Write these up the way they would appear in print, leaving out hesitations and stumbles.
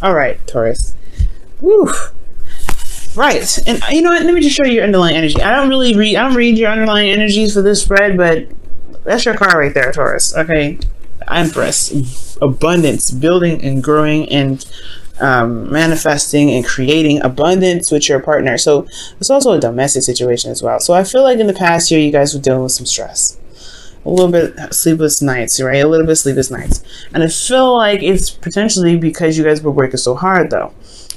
All right, Taurus. Woo. Right, and you know what? Let me just show you your underlying energy. I don't read your underlying energies for this spread, but that's your card right there, Taurus. Okay, Empress, abundance, building and growing and manifesting and creating abundance with your partner. So it's also a domestic situation as well. So I feel like in the past year, you guys were dealing with some stress. A little bit sleepless nights, right? A little bit sleepless nights. And I feel like it's potentially because you guys were working so hard, though.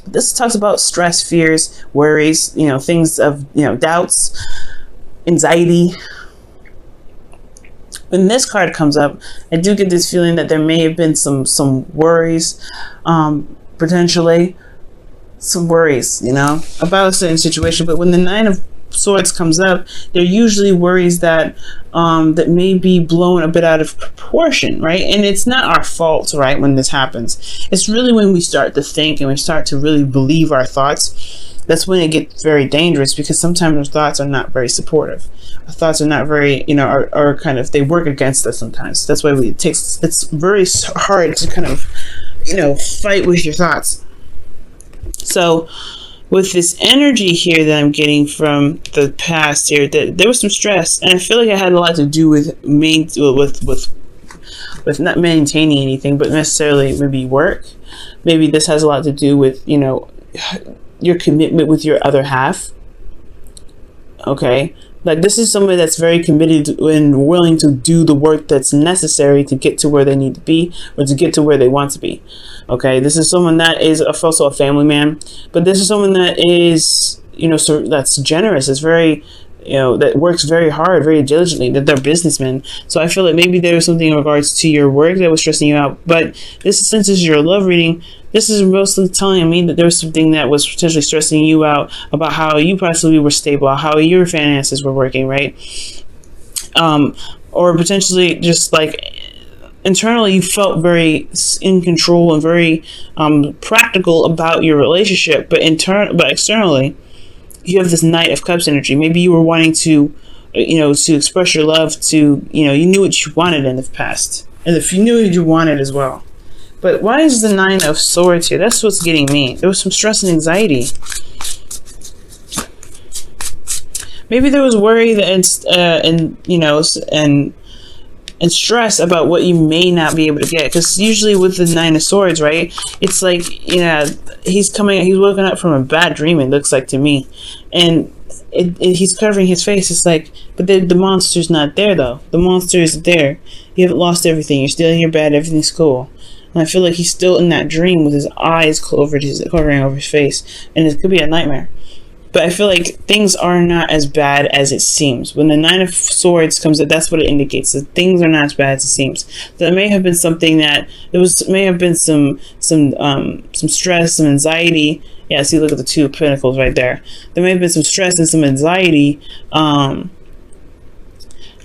This talks about stress, fears, worries, you know, things of, you know, doubts, anxiety. When this card comes up, I do get this feeling that there may have been some worries, potentially some worries, you know, about a certain situation. But when the Nine of Swords comes up, they're usually worries that that may be blown a bit out of proportion, right? And it's not our fault, right, when this happens. It's really when we start to think and we start to really believe our thoughts, that's when it gets very dangerous, because sometimes our thoughts are not very supportive. Our thoughts are not very, you know, are kind of, they work against us sometimes. That's why it's very hard to kind of, you know, fight with your thoughts. So with this energy here that I'm getting from the past here, that there was some stress, and I feel like it had a lot to do with not maintaining anything, but necessarily maybe work. Maybe this has a lot to do with, you know, your commitment with your other half. Okay, like this is somebody that's very committed and willing to do the work that's necessary to get to where they need to be, or to get to where they want to be. Okay, this is someone that is also a family man, but this is someone that is, you know, so that's generous. It's very, you know, that works very hard, very diligently, that they're businessmen. So I feel like maybe there was something in regards to your work that was stressing you out. But this, since this is your love reading, this is mostly telling me that there was something that was potentially stressing you out about how you possibly were stable, how your finances were working, right? Or potentially just like internally you felt very in control and very practical about your relationship, but externally you have this Knight of Cups energy. Maybe you were wanting to, you know, to express your love to, you know, you knew what you wanted in the past, and if you knew what you wanted as well. But why is the Nine of Swords here? That's what's getting me. There was some stress and anxiety. Maybe there was worry and you know, and stress about what you may not be able to get. Because usually with the Nine of Swords, right, it's like, you know, he's woken up from a bad dream, it looks like to me. And he's covering his face. It's like, but the monster's not there, though. The monster is there. You haven't lost everything. You're still in your bed. Everything's cool. And I feel like he's still in that dream with his eyes covering over his face. And it could be a nightmare. But I feel like things are not as bad as it seems. When the Nine of Swords comes up, that's what it indicates. That things are not as bad as it seems. There may have been something that may have been some stress, some anxiety. Yeah, see, look at the Two of Pentacles right there. There may have been some stress and some anxiety about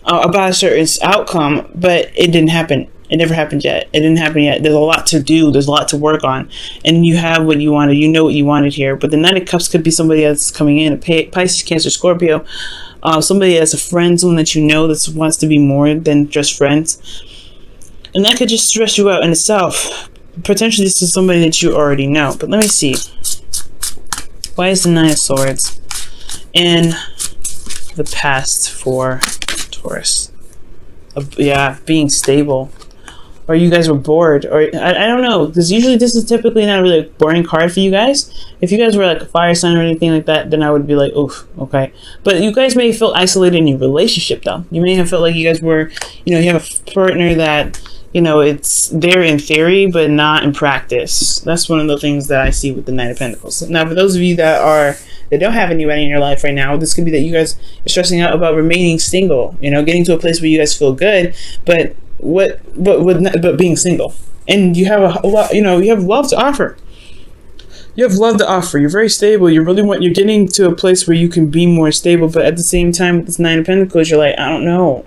a certain outcome, but it didn't happen. It never happened yet. It didn't happen yet. There's a lot to do. There's a lot to work on. And you have what you wanted. You know what you wanted here. But the Knight of Cups could be somebody that's coming in, a Pisces, Cancer, Scorpio. Somebody that's a friend, someone that you know that wants to be more than just friends. And that could just stress you out in itself. Potentially this is somebody that you already know. But let me see. Why is the Nine of Swords in the past for Taurus? Yeah, being stable. Or you guys were bored, or I don't know, because usually this is typically not really a boring card for you guys. If you guys were like a fire sign or anything like that, then I would be like, oof, okay. But you guys may feel isolated in your relationship, though. You may have felt like you guys were, you know, you have a partner that, you know, it's there in theory, but not in practice. That's one of the things that I see with the Knight of Pentacles. Now, for those of you that don't have anybody in your life right now, this could be that you guys are stressing out about remaining single, you know, getting to a place where you guys feel good, but being single, and you have a lot, you know, you have love to offer. You have love to offer. You're very stable. You're getting to a place where you can be more stable, but at the same time, with this Nine of Pentacles, you're like, I don't know.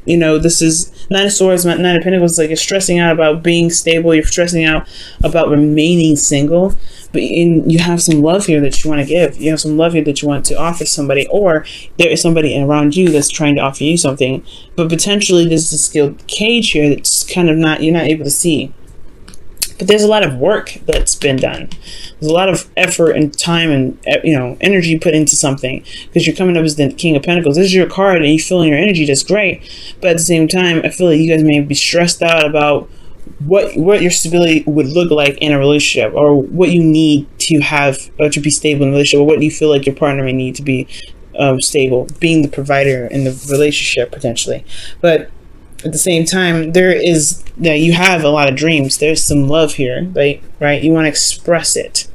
You know, this is Nine of Swords, Nine of Pentacles. Like, you're stressing out about being stable. You're stressing out about remaining single, but you have some love here that you want to give. You have some love here that you want to offer somebody, or there is somebody around you that's trying to offer you something, but potentially there's a skilled cage here that's kind of you're not able to see. But there's a lot of work that's been done. There's a lot of effort and time and energy put into something, because you're coming up as the King of Pentacles. This is your card and you feel your energy. That's great. But at the same time, I feel like you guys may be stressed out about what your stability would look like in a relationship, or what you need to have or to be stable in a relationship, or what you feel like your partner may need to be stable, being the provider in the relationship potentially. But at the same time, you have a lot of dreams. There's some love here, right? You want to express it,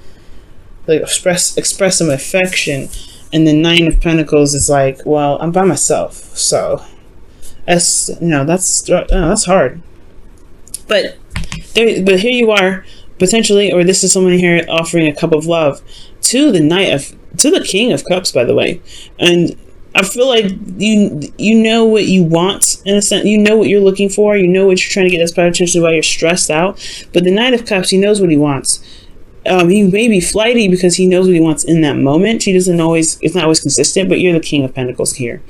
like express some affection. And the Nine of Pentacles is like, well, I'm by myself, so that's hard. But here you are, potentially, or this is someone here offering a cup of love to the King of Cups, by the way. And I feel like you know what you want, in a sense. You know what you're looking for. You know what you're trying to get. That's potentially why you're stressed out. But the Knight of Cups, he knows what he wants. He may be flighty because he knows what he wants in that moment. It's not always consistent, but you're the King of Pentacles here.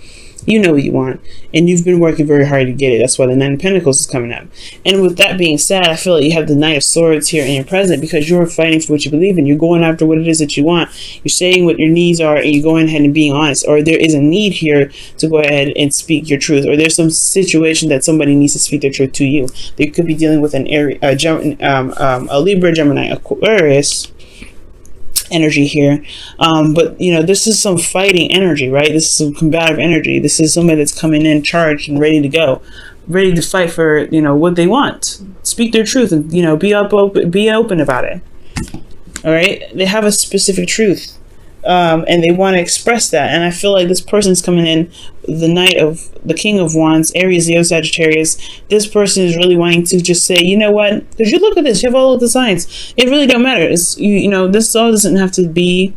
You know what you want, and you've been working very hard to get it. That's why the Nine of Pentacles is coming up. And with that being said, I feel like you have the Knight of Swords here in your present, because you're fighting for what you believe in. You're going after what it is that you want. You're saying what your needs are, and you're going ahead and being honest. Or there is a need here to go ahead and speak your truth. Or there's some situation that somebody needs to speak their truth to you. They could be dealing with a Libra, Gemini, Aquarius energy here, but this is some fighting energy, right? This is some combative energy. This is somebody that's coming in charged and ready to go, ready to fight for what they want, speak their truth, and be open about it. All right, they have a specific truth, and they want to express that. And I feel like this person's coming in, the King of Wands, Aries, Leo, Sagittarius. This person is really wanting to just say, you know what? Because you look at this, you have all of the signs. It really don't matter. It's this all doesn't have to be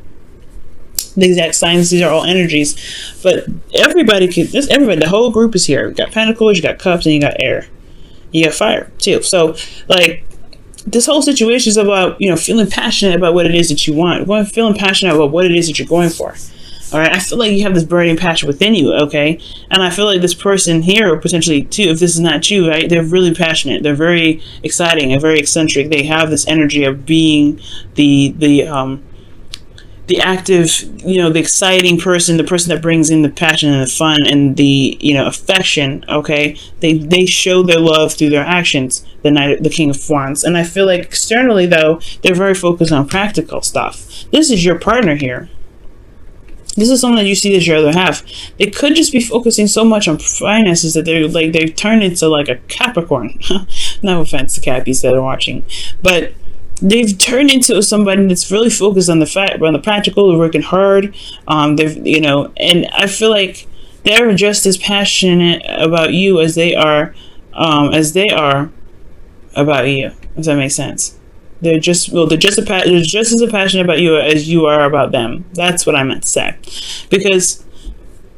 the exact signs. These are all energies, but everybody, the whole group is here. You got Pentacles, you got Cups, and you got Air. You got Fire too. So this whole situation is about, feeling passionate about what it is that you want. Feeling passionate about what it is that you're going for. All right. I feel like you have this burning passion within you. Okay. And I feel like this person here, or potentially too, if this is not you, right, they're really passionate. They're very exciting and very eccentric. They have this energy of being the active, the exciting person, the person that brings in the passion and the fun and the, affection. Okay. They show their love through their actions, the King of Wands. And I feel like externally, though, they're very focused on practical stuff. This is your partner here. This is someone that you see as your other half. They could just be focusing so much on finances that they've turned into like a Capricorn. No offense to Cappies that are watching, but they've turned into somebody that's really focused on the practical. They're working hard. And I feel like they're just as passionate about you as they are about you. Does that make sense? They're just as passionate about you as you are about them. That's what I meant to say. Because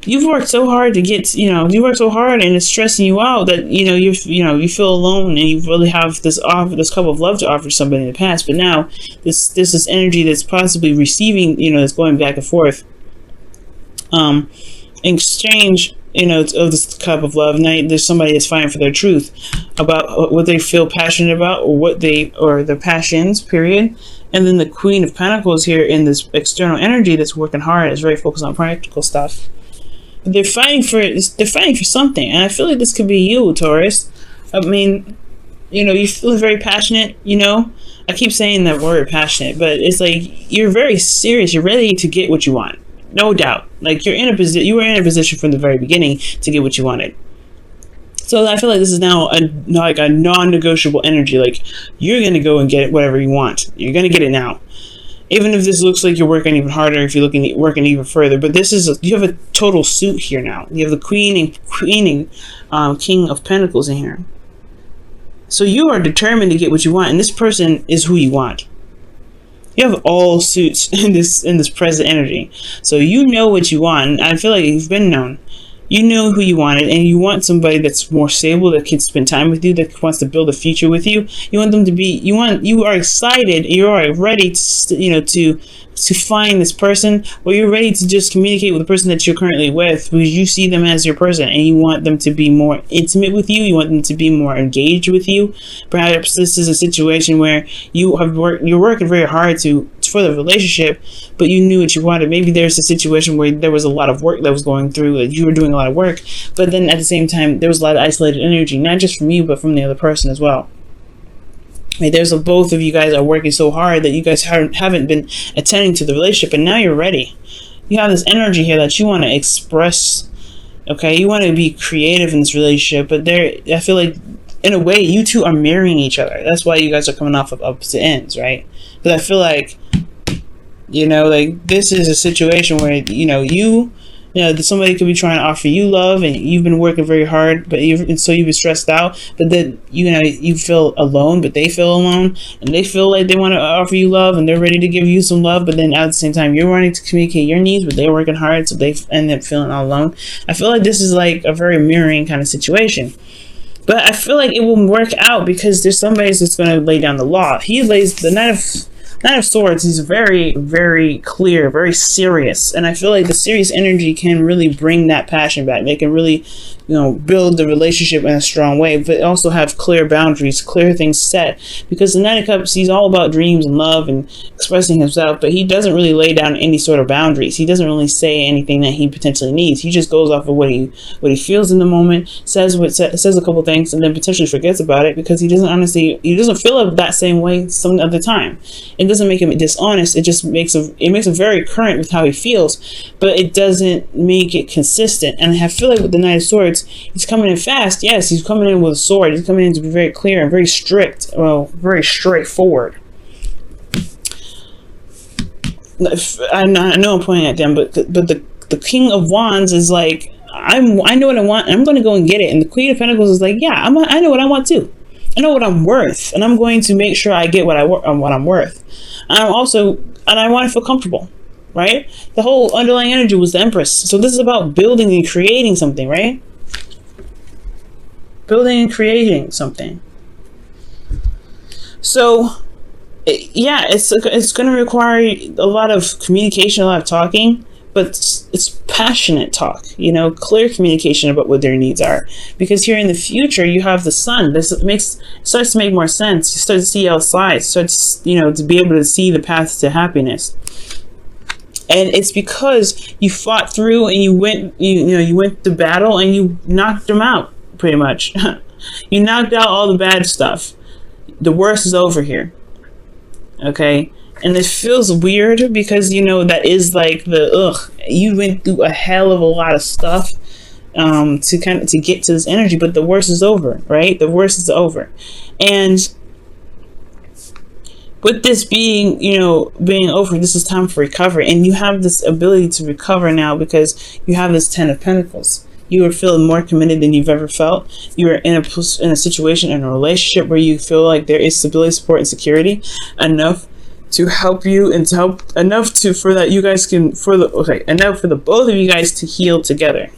you've worked so hard to get, you work so hard, and it's stressing you out that, you feel alone, and you really have this cup of love to offer somebody in the past. But now this energy that's possibly receiving, that's going back and forth, in exchange, of this cup of love. Now there's somebody that's fighting for their truth about what they feel passionate about, or their passions, period. And then the Queen of Pentacles here in this external energy that's working hard, is very focused on practical stuff. They're fighting for something, and I feel like this could be you, Taurus. I mean, you feel very passionate. I keep saying that word, passionate, but it's like you're very serious. You're ready to get what you want, no doubt. Like you were in a position from the very beginning to get what you wanted. So I feel like this is now a non-negotiable energy. Like you're gonna go and get whatever you want. You're gonna get it now. Even if this looks like you're working even harder, if you're working even further. But you have a total suit here now. You have the King of Pentacles in here. So you are determined to get what you want, and this person is who you want. You have all suits in this present energy. So you know what you want. And I feel like you've been known. You know who you wanted, and you want somebody that's more stable, that can spend time with you, that wants to build a future with you. You want them to be, you are excited, you are ready to, to find this person, or you're ready to just communicate with the person that you're currently with, because you see them as your person, and you want them to be more intimate with you. You want them to be more engaged with you. Perhaps this is a situation where you're working very hard for the relationship, but you knew what you wanted. Maybe there's a situation where there was a lot of work that was going through, you were doing a lot of work, but then at the same time there was a lot of isolated energy, not just from you but from the other person as well. Right, both of you guys are working so hard that you guys haven't been attending to the relationship, and now you're ready. You have this energy here that you want to express. Okay, you want to be creative in this relationship, but I feel like in a way you two are mirroring each other. That's why you guys are coming off of opposite ends, right? Because I feel like, like this is a situation where somebody could be trying to offer you love, and you've been working very hard, so you've been stressed out, but then you feel alone, but they feel alone, and they feel like they want to offer you love, and they're ready to give you some love, but then at the same time you're wanting to communicate your needs, but they're working hard, so they end up feeling all alone. I feel like this is like a very mirroring kind of situation. But I feel like it will work out, because there's somebody that's going to lay down the law. He lays the Knight of Swords. He's very, very clear, very serious. And I feel like the serious energy can really bring that passion back. They can really, build the relationship in a strong way, but also have clear boundaries, clear things set. Because the Knight of Cups, he's all about dreams and love and expressing himself, but he doesn't really lay down any sort of boundaries. He doesn't really say anything that he potentially needs. He just goes off of what he feels in the moment, says a couple things, and then potentially forgets about it, because he doesn't feel that same way some other time. It doesn't make him dishonest. It just makes him very current with how he feels, but it doesn't make it consistent. And I feel like with the Knight of Swords, he's coming in fast. Yes, he's coming in with a sword. He's coming in to be very clear and very strict. Well, very straightforward. I know I'm pointing at them, but the King of Wands is like, I know what I want, and I'm going to go and get it. And the Queen of Pentacles is like, yeah, I know what I want too. I know what I'm worth, and I'm going to make sure I get what I'm worth. And I want to feel comfortable, right? The whole underlying energy was the Empress. So this is about building and creating something, right? Building and creating something. So, yeah, it's going to require a lot of communication, a lot of talking, but it's passionate talk, clear communication about what their needs are. Because here in the future, you have the Sun. This starts to make more sense. You start to see outside, starts, to be able to see the path to happiness. And it's because you fought through, and you went to battle, and you knocked them out, pretty much. You knocked out all the bad stuff. The worst is over here. Okay? And it feels weird, because that is like you went through a hell of a lot of stuff to get to this energy, but the worst is over, right? The worst is over. And with this being over, this is time for recovery, and you have this ability to recover now, because you have this 10 of Pentacles. You are feeling more committed than you've ever felt. You are in a situation, in a relationship, where you feel like there is stability, support, and security enough to help you, and to help enough for the both of you guys to heal together.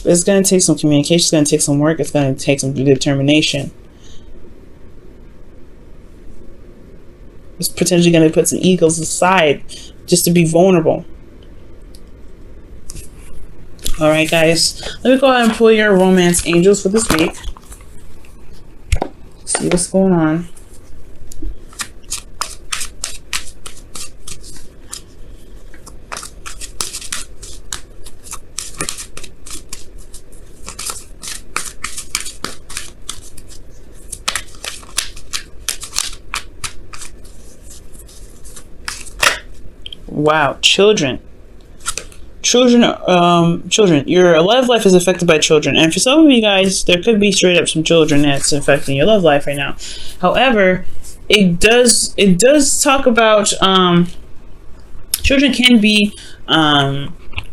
But it's going to take some communication. It's going to take some work. It's going to take some determination. It's potentially going to put some egos aside just to be vulnerable. All right, guys. Let me go ahead and pull your romance angels for this week. See what's going on. Wow, children. Children, your love life is affected by children, and for some of you guys, there could be straight up some children that's affecting your love life right now. However, it does talk about children can be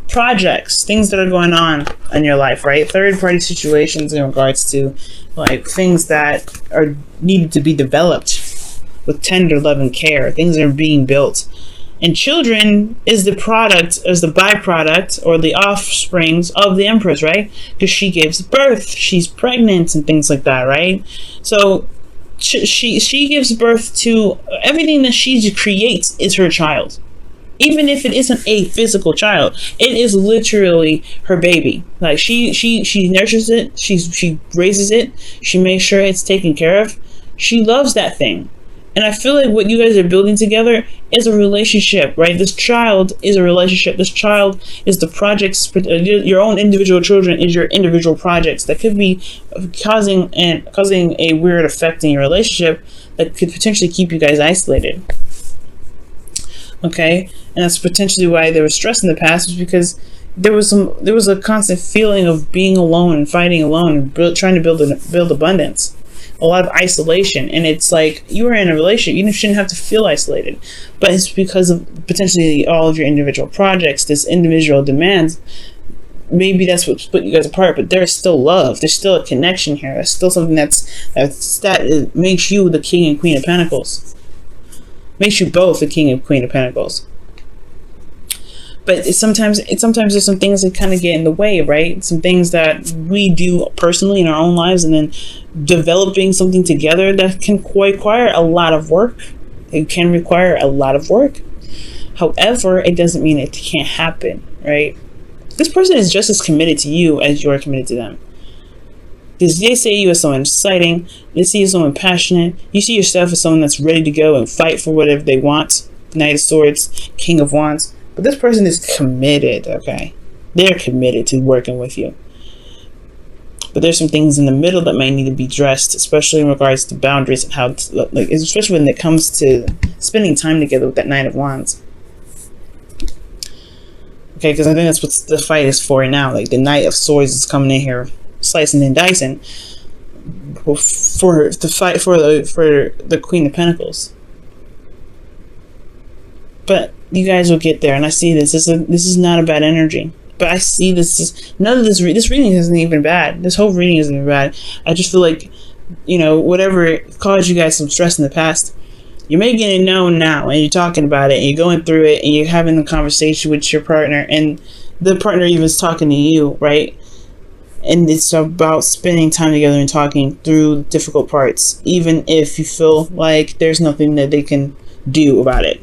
projects, things that are going on in your life, right? Third party situations in regards to like things that are needed to be developed with tender love and care. Things are being built. And children is the byproduct or the offsprings of the Empress, right? Because she gives birth, she's pregnant and things like that, right? So she gives birth to everything that she creates is her child. Even if it isn't a physical child, it is literally her baby. Like she nurtures it, she raises it, she makes sure it's taken care of. She loves that thing. And I feel like what you guys are building together is a relationship, right? This child is a relationship. This child is the projects, your own individual children is your individual projects that could be causing a weird effect in your relationship that could potentially keep you guys isolated. Okay? And that's potentially why there was stress in the past, was because there was a constant feeling of being alone and fighting alone and trying to build abundance. A lot of isolation, and it's like you are in a relationship, you shouldn't have to feel isolated, but it's because of potentially all of your individual projects, this individual demands. Maybe that's what split you guys apart, but there's still love, there's still a connection here, there's still something that makes you the King and Queen of Pentacles, makes you both the King and Queen of Pentacles. But sometimes there's some things that kind of get in the way, right? Some things that we do personally in our own lives, and then developing something together that can require a lot of work. It can require a lot of work. However, it doesn't mean it can't happen, right? This person is just as committed to you as you are committed to them. Because they see you as someone exciting, they see you as someone passionate, you see yourself as someone that's ready to go and fight for whatever they want. Knight of Swords, King of Wands. But this person is committed, okay? They're committed to working with you. But there's some things in the middle that might need to be addressed, especially in regards to boundaries and how, especially when it comes to spending time together with that Knight of Wands. Okay, because I think that's what the fight is for now. Like the Knight of Swords is coming in here, slicing and dicing for the fight for the Queen of Pentacles. But you guys will get there, and I see this. This is not a bad energy, but I see this. None of this reading isn't even bad. This whole reading isn't even bad. I just feel like, whatever caused you guys some stress in the past, you're making it known now, and you're talking about it, and you're going through it, and you're having the conversation with your partner, and the partner even is talking to you, right? And it's about spending time together and talking through difficult parts, even if you feel like there's nothing that they can do about it.